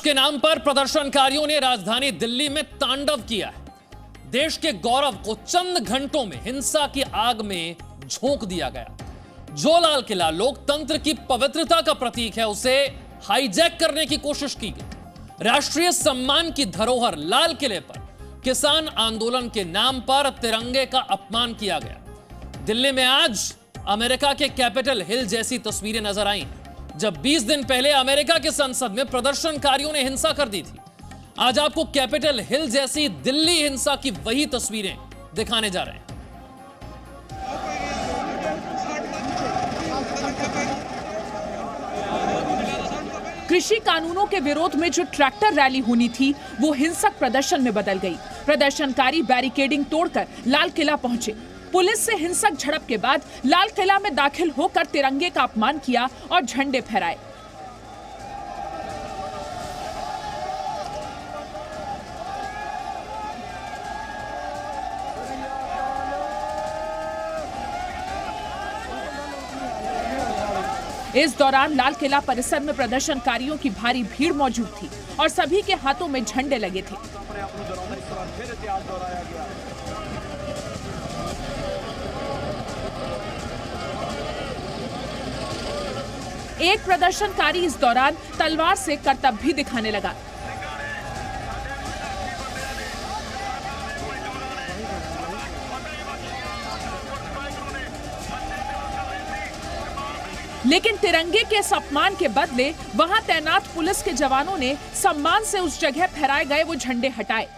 मार्च के नाम पर प्रदर्शनकारियों ने राजधानी दिल्ली में तांडव किया है। देश के गौरव को चंद घंटों में हिंसा की आग में झोंक दिया गया। जो लाल किला लोकतंत्र की पवित्रता का प्रतीक है, उसे हाईजैक करने की कोशिश की गई। राष्ट्रीय सम्मान की धरोहर लाल किले पर किसान आंदोलन के नाम पर तिरंगे का अपमान किया गया। दिल्ली में आज अमेरिका के कैपिटल हिल जैसी तस्वीरें नजर आईं, जब 20 दिन पहले अमेरिका के संसद में प्रदर्शनकारियों ने हिंसा कर दी थी। आज आपको कैपिटल हिल जैसी दिल्ली हिंसा की वही तस्वीरें दिखाने जा रहे हैं। कृषि कानूनों के विरोध में जो ट्रैक्टर रैली होनी थी, वो हिंसक प्रदर्शन में बदल गई। प्रदर्शनकारी बैरिकेडिंग तोड़कर लाल किला पहुंचे। पुलिस से हिंसक झड़प के बाद लाल किला में दाखिल होकर तिरंगे का अपमान किया और झंडे फहराए। इस दौरान लाल किला परिसर में प्रदर्शनकारियों की भारी भीड़ मौजूद थी और सभी के हाथों में झंडे लगे थे। एक प्रदर्शनकारी इस दौरान तलवार से करतब भी दिखाने लगा। लेकिन तिरंगे के इस अपमान के बदले वहां तैनात पुलिस के जवानों ने सम्मान से उस जगह फहराए गए वो झंडे हटाए।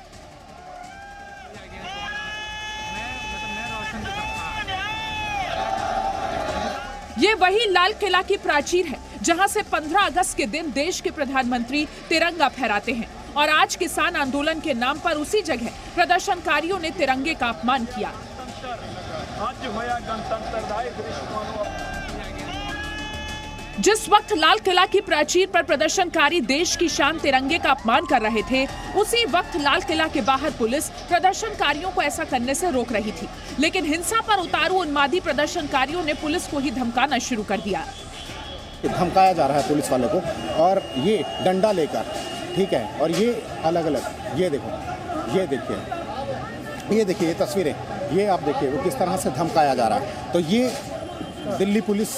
ये वही लाल किला की प्राचीर है, जहां से 15 अगस्त के दिन देश के प्रधानमंत्री तिरंगा फहराते हैं। और आज किसान आंदोलन के नाम पर उसी जगह प्रदर्शनकारियों ने तिरंगे का अपमान किया। जिस वक्त लाल किला की प्राचीर पर प्रदर्शनकारी देश की शान तिरंगे का अपमान कर रहे थे, उसी वक्त लाल किला के बाहर पुलिस प्रदर्शनकारियों को ऐसा करने से रोक रही थी। लेकिन हिंसा पर उतारू उन्मादी प्रदर्शनकारियों ने पुलिस को ही धमकाना शुरू कर दिया। धमकाया जा रहा है पुलिस वालों को, और ये डंडा लेकर, ठीक है, और ये अलग अलग, ये देखो, ये देखिए ये तस्वीरें, ये आप देखिए वो किस तरह से धमकाया जा रहा है। तो ये दिल्ली पुलिस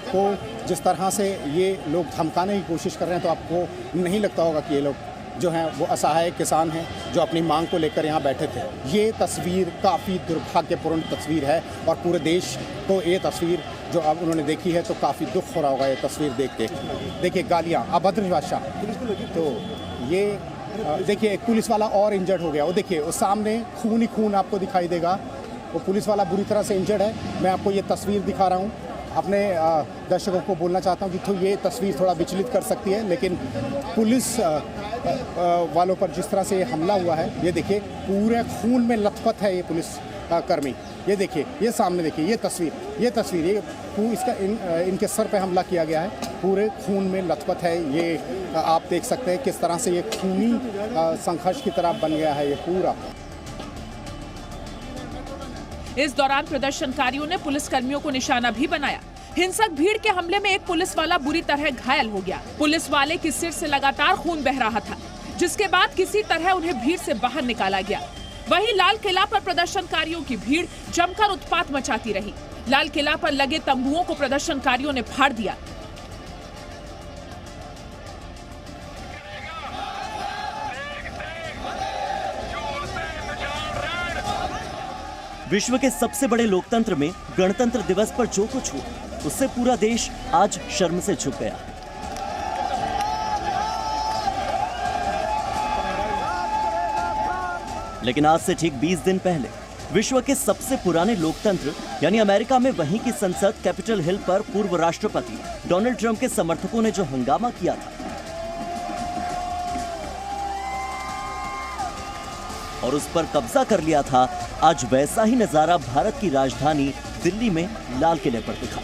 को जिस तरह से ये लोग धमकाने की कोशिश कर रहे हैं, तो आपको नहीं लगता होगा कि ये लोग जो हैं वो असहाय किसान हैं जो अपनी मांग को लेकर यहाँ बैठे थे। ये तस्वीर काफ़ी दुर्भाग्यपूर्ण तस्वीर है और पूरे देश को ये तस्वीर जो अब उन्होंने देखी है तो काफ़ी दुख हो रहा होगा ये तस्वीर देख के। देखिए गालियाँ, अभद्र भाषा। तो ये देखिए एक पुलिस वाला और इंजर्ड हो गया, वो देखिए वो सामने खून ही खून आपको दिखाई देगा। वो पुलिस वाला बुरी तरह से इंजर्ड है। मैं आपको ये तस्वीर दिखा रहा हूँ। अपने दर्शकों को बोलना चाहता हूँ कि तो ये तस्वीर थोड़ा विचलित कर सकती है, लेकिन पुलिस वालों पर जिस तरह से ये हमला हुआ है, ये देखिए पूरे खून में लथपथ है ये पुलिस कर्मी। ये देखिए, ये सामने देखिए, ये तस्वीर ये इसका इनके सर पे हमला किया गया है, पूरे खून में लथपथ है। ये आप देख सकते हैं किस तरह से ये खूनी संघर्ष की तरह बन गया है ये पूरा। इस दौरान प्रदर्शनकारियों ने पुलिसकर्मियों को निशाना भी बनाया। हिंसक भीड़ के हमले में एक पुलिस वाला बुरी तरह घायल हो गया। पुलिस वाले के सिर से लगातार खून बह रहा था, जिसके बाद किसी तरह उन्हें भीड़ से बाहर निकाला गया। वहीं लाल किला पर प्रदर्शनकारियों की भीड़ जमकर उत्पात मचाती रही। लाल किला पर लगे तंबुओं को प्रदर्शनकारियों ने फाड़ दिया। विश्व के सबसे बड़े लोकतंत्र में गणतंत्र दिवस पर जो कुछ हुआ, उससे पूरा देश आज शर्म से झुक गया। लेकिन आज से ठीक 20 दिन पहले विश्व के सबसे पुराने लोकतंत्र यानी अमेरिका में वहीं की संसद कैपिटल हिल पर पूर्व राष्ट्रपति डोनाल्ड ट्रंप के समर्थकों ने जो हंगामा किया था और उस पर कब्जा कर लिया था, आज वैसा ही नजारा भारत की राजधानी दिल्ली में लाल किले पर दिखा।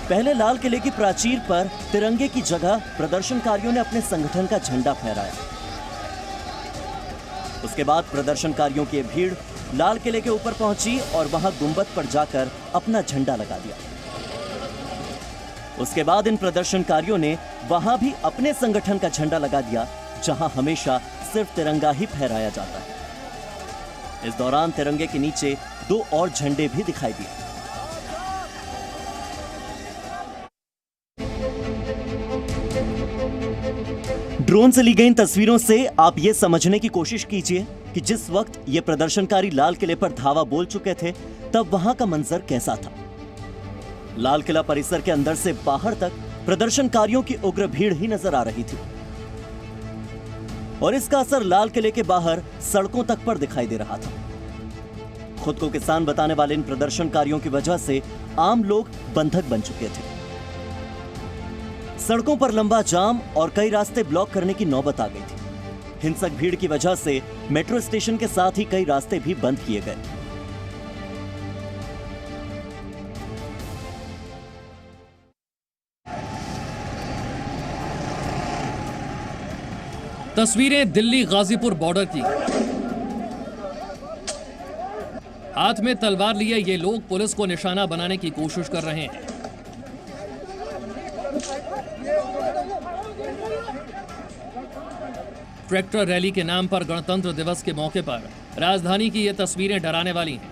पहले लाल किले की प्राचीर पर तिरंगे की जगह प्रदर्शनकारियों ने अपने संगठन का झंडा फहराया। उसके बाद प्रदर्शनकारियों की भीड़ लाल किले के ऊपर पहुंची और वहां गुंबद पर जाकर अपना झंडा लगा दिया। उसके बाद इन प्रदर्शनकारियों ने वहां भी अपने संगठन का झंडा लगा दिया, जहां हमेशा सिर्फ तिरंगा ही फहराया जाता है। इस दौरान तिरंगे के नीचे 2 और झंडे भी दिखाई दिए। ड्रोन से ली गई इन तस्वीरों से आप ये समझने की कोशिश कीजिए कि जिस वक्त ये प्रदर्शनकारी लाल किले पर धावा बोल चुके थे, तब वहां का मंजर कैसा था। लाल किला परिसर के अंदर से बाहर तक प्रदर्शनकारियों की उग्र भीड़ ही नजर आ रही थी और इसका असर लाल किले के बाहर सड़कों तक पर दिखाई दे रहा था। खुद को किसान बताने वाले इन प्रदर्शनकारियों की वजह से आम लोग बंधक बन चुके थे। सड़कों पर लंबा जाम और कई रास्ते ब्लॉक करने की नौबत आ गई थी। हिंसक भीड़ की वजह से मेट्रो स्टेशन के साथ ही कई रास्ते भी बंद किए गए। तस्वीरें दिल्ली गाजीपुर बॉर्डर की। हाथ में तलवार लिए ये लोग पुलिस को निशाना बनाने की कोशिश कर रहे हैं। ट्रैक्टर रैली के नाम पर गणतंत्र दिवस के मौके पर राजधानी की ये तस्वीरें डराने वाली हैं।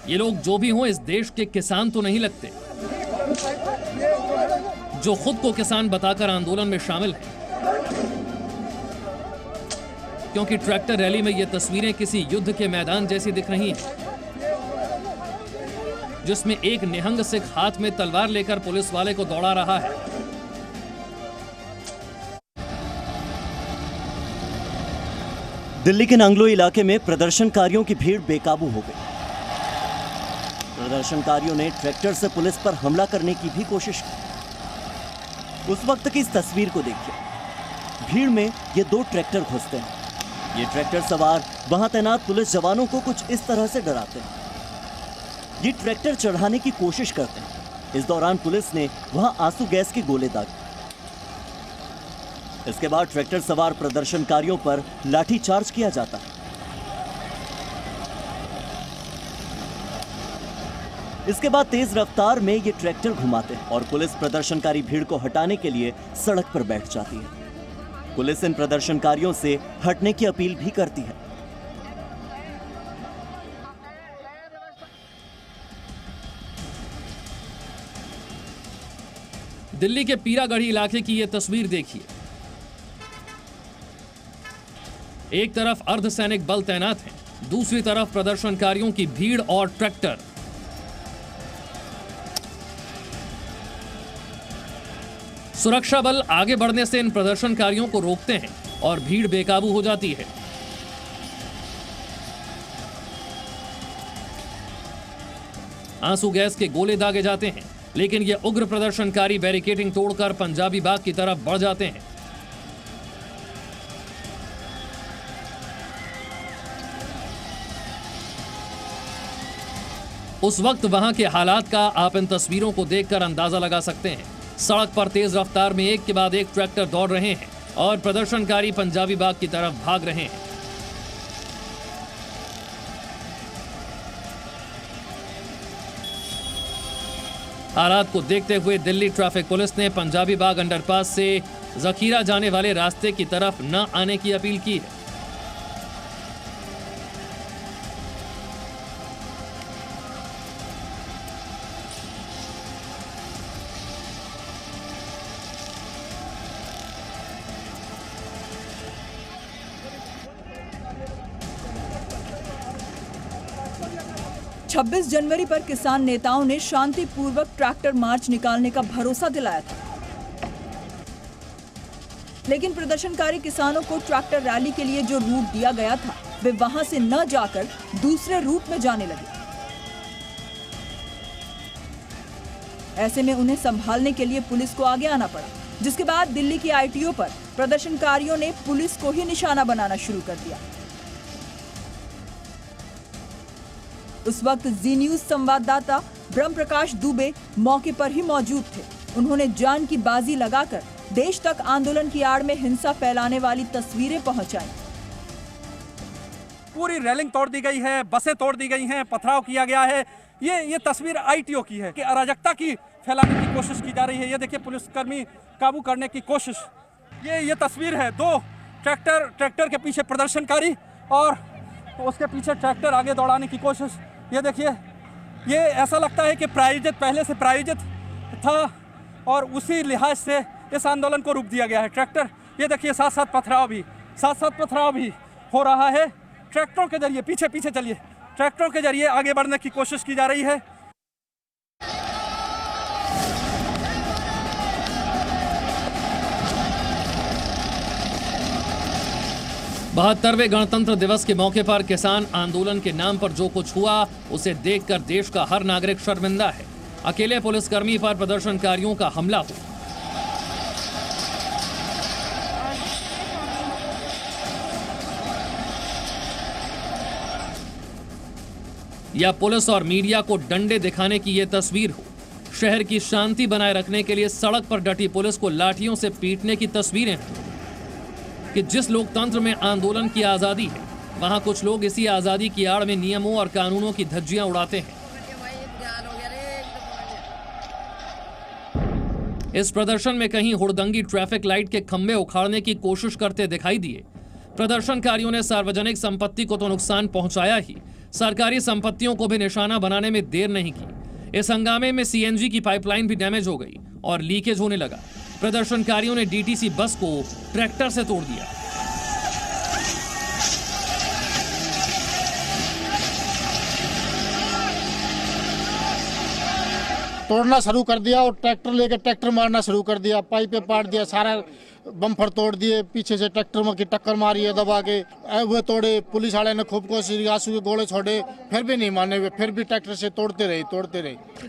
ये लोग जो भी हों, इस देश के किसान तो नहीं लगते जो खुद को किसान बताकर आंदोलन में शामिल हैं। क्योंकि ट्रैक्टर रैली में ये तस्वीरें किसी युद्ध के मैदान जैसी दिख रही हैं, जिसमें एक निहंग सिख हाथ में तलवार लेकर पुलिस वाले को दौड़ा रहा है। दिल्ली के नांगलो इलाके में प्रदर्शनकारियों की भीड़ बेकाबू हो गई। प्रदर्शनकारियों ने ट्रैक्टर से पुलिस पर हमला करने की भी कोशिश की। उस वक्त की इस तस्वीर को देखिए। भीड़ में ये 2 ट्रैक्टर घुसते हैं। ये ट्रैक्टर सवार वहां तैनात पुलिस जवानों को कुछ इस तरह से डराते हैं। ये ट्रैक्टर चढ़ाने की कोशिश करते हैं। इस दौरान पुलिस ने वहां आंसू गैस के गोले दागे। इसके बाद ट्रैक्टर सवार प्रदर्शनकारियों पर लाठीचार्ज किया जाता है। इसके बाद तेज रफ्तार में ये ट्रैक्टर घुमाते हैं और पुलिस प्रदर्शनकारी भीड़ को हटाने के लिए सड़क पर बैठ जाती है। पुलिस इन प्रदर्शनकारियों से हटने की अपील भी करती है। दिल्ली के पीरागढ़ी इलाके की यह तस्वीर देखिए। एक तरफ अर्धसैनिक बल तैनात हैं, दूसरी तरफ प्रदर्शनकारियों की भीड़ और ट्रैक्टर। सुरक्षा बल आगे बढ़ने से इन प्रदर्शनकारियों को रोकते हैं और भीड़ बेकाबू हो जाती है। आंसू गैस के गोले दागे जाते हैं, लेकिन ये उग्र प्रदर्शनकारी बैरिकेडिंग तोड़कर पंजाबी बाग की तरफ बढ़ जाते हैं। उस वक्त वहां के हालात का आप इन तस्वीरों को देखकर अंदाजा लगा सकते हैं। सड़क पर तेज रफ्तार में एक के बाद एक ट्रैक्टर दौड़ रहे हैं और प्रदर्शनकारी पंजाबी बाग की तरफ भाग रहे हैं। हालात को देखते हुए दिल्ली ट्रैफिक पुलिस ने पंजाबी बाग अंडरपास से जखीरा जाने वाले रास्ते की तरफ न आने की अपील की है। छब्बीस जनवरी पर किसान नेताओं ने शांतिपूर्वक ट्रैक्टर मार्च निकालने का भरोसा दिलाया था, लेकिन प्रदर्शनकारी किसानों को ट्रैक्टर रैली के लिए जो रूट दिया गया था, वे वहां से न जाकर दूसरे रूट में जाने लगे। ऐसे में उन्हें संभालने के लिए पुलिस को आगे आना पड़ा, जिसके बाद दिल्ली की आईटीओ पर प्रदर्शनकारियों ने पुलिस को ही निशाना बनाना शुरू कर दिया। उस वक्त जी न्यूज संवाददाता ब्रह्म प्रकाश दुबे मौके पर ही मौजूद थे। उन्होंने जान की बाजी लगाकर देश तक आंदोलन की आड़ में हिंसा फैलाने वाली तस्वीरें पहुंचाई। पूरी रेलिंग तोड़ दी गई है, बसें तोड़ दी गई हैं, पथराव किया गया है। ये तस्वीर ITO की है कि अराजकता की फैलाने की कोशिश की जा रही है। ये देखिए पुलिसकर्मी काबू करने की कोशिश। ये तस्वीर है, दो ट्रैक्टर के पीछे प्रदर्शनकारी और उसके पीछे ट्रैक्टर आगे दौड़ाने की कोशिश। ये देखिए, ये ऐसा लगता है कि पहले से प्रायोजित था और उसी लिहाज से इस आंदोलन को रोक दिया गया है। ट्रैक्टर, ये देखिए साथ साथ पथराव भी हो रहा है। ट्रैक्टरों के जरिए पीछे चलिए, ट्रैक्टरों के जरिए आगे बढ़ने की कोशिश की जा रही है। बहत्तरवें गणतंत्र दिवस के मौके पर किसान आंदोलन के नाम पर जो कुछ हुआ उसे देखकर देश का हर नागरिक शर्मिंदा है। अकेले पुलिसकर्मी पर प्रदर्शनकारियों का हमला हो, या पुलिस और मीडिया को डंडे दिखाने की यह तस्वीर हो, शहर की शांति बनाए रखने के लिए सड़क पर डटी पुलिस को लाठियों से पीटने की तस्वीरें हैं कि जिस लोकतंत्र में आंदोलन की आजादी है, वहां कुछ लोग इसी आजादी की आड़ में नियमों और कानूनों की धज्जियां उड़ाते हैं। इस प्रदर्शन में कहीं हुड़दंगी ट्रैफिक लाइट के खंभे उखाड़ने की कोशिश करते दिखाई दिए। प्रदर्शनकारियों ने सार्वजनिक संपत्ति को तो नुकसान पहुंचाया ही, सरकारी संपत्तियों को भी निशाना बनाने में देर नहीं की। इस हंगामे में CNG की पाइपलाइन भी डैमेज हो गई और लीकेज होने लगा। प्रदर्शनकारियों ने DTC बस को ट्रैक्टर से तोड़ दिया। तोड़ना शुरू कर दिया और ट्रैक्टर मारना शुरू कर दिया, पाइपें पाट दिया, सारा बम्फर तोड़ दिए, पीछे से ट्रैक्टर में की टक्कर मारी है दबा के, वो तोड़े। पुलिस वाले ने खूब कोशिश, आंसू के गोले छोड़े, फिर भी नहीं माने हुए, फिर भी ट्रैक्टर से तोड़ते रहे।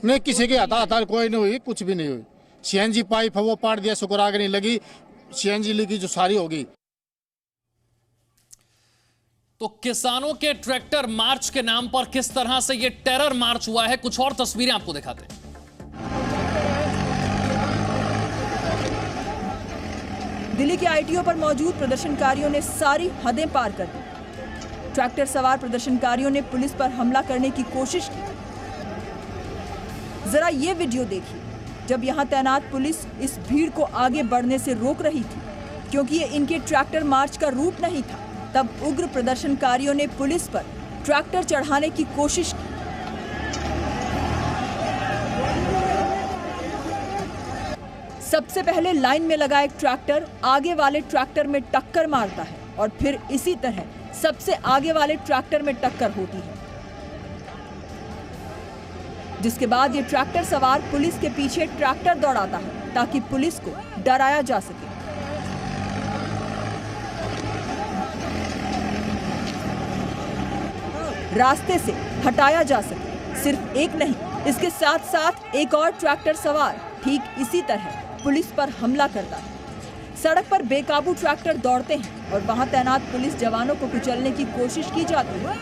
नहीं, किसी के हताहत कोई नहीं हुई, कुछ भी नहीं हुई। CNG पाइप है वो पाट दिया, शुक्र आग नहीं लगी, CNG लगी जो सारी होगी। तो किसानों के ट्रैक्टर मार्च के नाम पर किस तरह से ये टेरर मार्च हुआ है, कुछ और तस्वीरें आपको दिखाते हैं। दिल्ली के ITO पर मौजूद प्रदर्शनकारियों ने सारी हदें पार कर दी। ट्रैक्टर सवार प्रदर्शनकारियों ने पुलिस पर हमला करने की कोशिश की। जरा ये वीडियो देखिए, जब यहां तैनात पुलिस इस भीड़ को आगे बढ़ने से रोक रही थी, क्योंकि ये इनके ट्रैक्टर मार्च का रूट नहीं था। तब उग्र प्रदर्शनकारियों ने पुलिस पर ट्रैक्टर चढ़ाने की कोशिश की। सबसे पहले लाइन में लगा एक ट्रैक्टर आगे वाले ट्रैक्टर में टक्कर मारता है और फिर इसी तरह सबसे आगे वाले ट्रैक्टर में टक्कर होती है, जिसके बाद ये ट्रैक्टर सवार पुलिस के पीछे ट्रैक्टर दौड़ाता है ताकि पुलिस को डराया जा सके। रास्ते से हटाया जा सके। सिर्फ एक नहीं, इसके साथ साथ एक और ट्रैक्टर सवार ठीक इसी तरह पुलिस पर हमला करता है। सड़क पर बेकाबू ट्रैक्टर दौड़ते हैं और वहां तैनात पुलिस जवानों को कुचलने की कोशिश की जाती है।